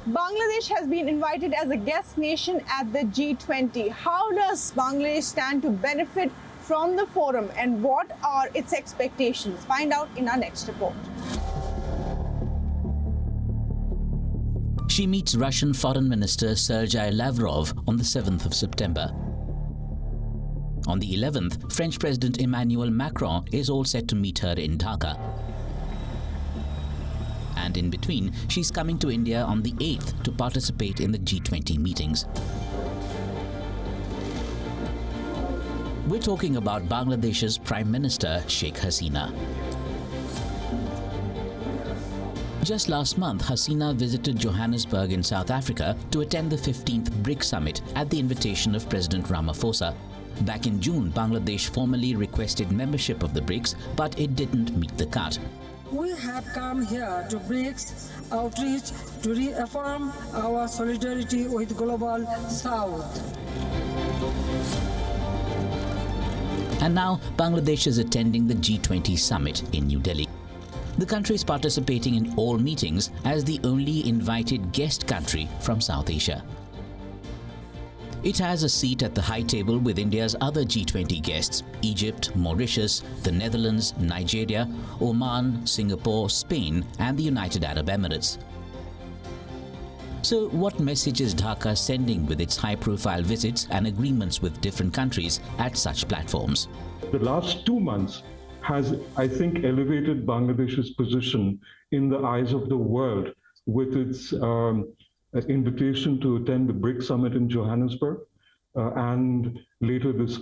Bangladesh has been invited as a guest nation at the G20. How does Bangladesh stand to benefit from the forum and what are its expectations? Find out in our next report. She meets Russian Foreign Minister Sergei Lavrov on the 7th of September. On the 11th, French President Emmanuel Macron is all set to meet her in Dhaka. And in between, she's coming to India on the 8th to participate in the G20 meetings. We're talking about Bangladesh's Prime Minister, Sheikh Hasina. Just last month, Hasina visited Johannesburg in South Africa to attend the 15th BRICS summit at the invitation of President Ramaphosa. Back in June, Bangladesh formally requested membership of the BRICS, but it didn't meet the cut. We have come here to BRICS outreach to reaffirm our solidarity with Global South. And now, Bangladesh is attending the G20 summit in New Delhi. The country is participating in all meetings as the only invited guest country from South Asia. It has a seat at the high table with India's other G20 guests: Egypt, Mauritius, the Netherlands, Nigeria, Oman, Singapore, Spain, and the United Arab Emirates. So what message is Dhaka sending with its high-profile visits and agreements with different countries at such platforms? The last 2 months has, I think, elevated Bangladesh's position in the eyes of the world with its invitation to attend the BRICS summit in Johannesburg. And later this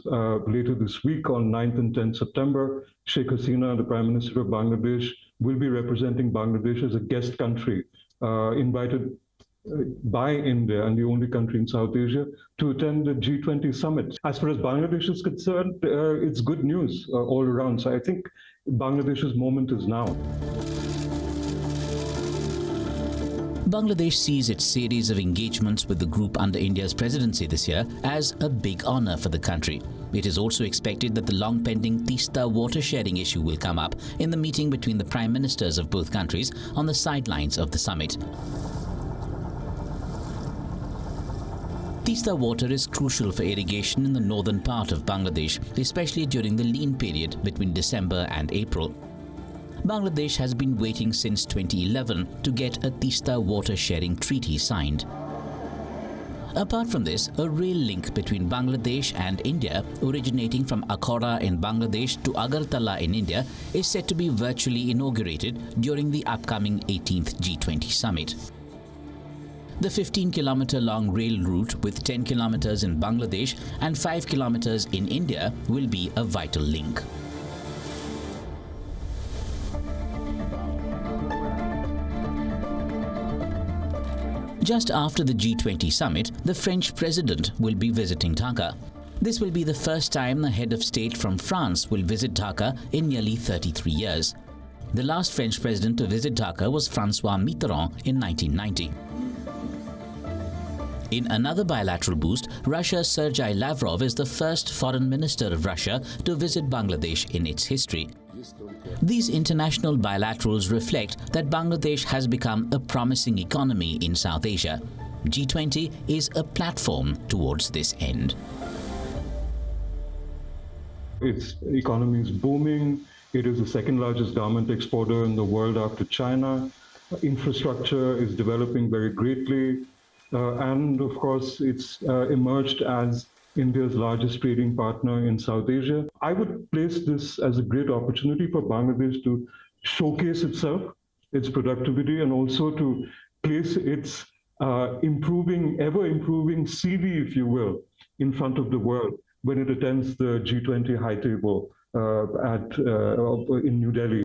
week, on 9th and 10th September, Sheikh Hasina, the Prime Minister of Bangladesh, will be representing Bangladesh as a guest country, invited by India and the only country in South Asia to attend the G20 summit. As far as Bangladesh is concerned, it's good news all around. So I think Bangladesh's moment is now. Bangladesh sees its series of engagements with the group under India's presidency this year as a big honor for the country. It is also expected that the long-pending Tista water-sharing issue will come up in the meeting between the prime ministers of both countries on the sidelines of the summit. Tista water is crucial for irrigation in the northern part of Bangladesh, especially during the lean period between December and April. Bangladesh has been waiting since 2011 to get a Tista water-sharing treaty signed. Apart from this, a rail link between Bangladesh and India, originating from Akhora in Bangladesh to Agartala in India, is set to be virtually inaugurated during the upcoming 18th G20 summit. The 15-kilometer-long rail route with 10 kilometers in Bangladesh and 5 kilometers in India will be a vital link. Just after the G20 summit, the French president will be visiting Dhaka. This will be the first time the head of state from France will visit Dhaka in nearly 33 years. The last French president to visit Dhaka was François Mitterrand in 1990. In another bilateral boost, Russia's Sergei Lavrov is the first foreign minister of Russia to visit Bangladesh in its history. These international bilaterals reflect that Bangladesh has become a promising economy in South Asia. G20 is a platform towards this end. Its economy is booming. It is the second largest garment exporter in the world after China. Infrastructure is developing very greatly. And of course, it's emerged as India's largest trading partner in South Asia. I would place this as a great opportunity for Bangladesh to showcase itself, its productivity, and also to place its ever-improving CV, if you will, in front of the world when it attends the G20 high table in New Delhi.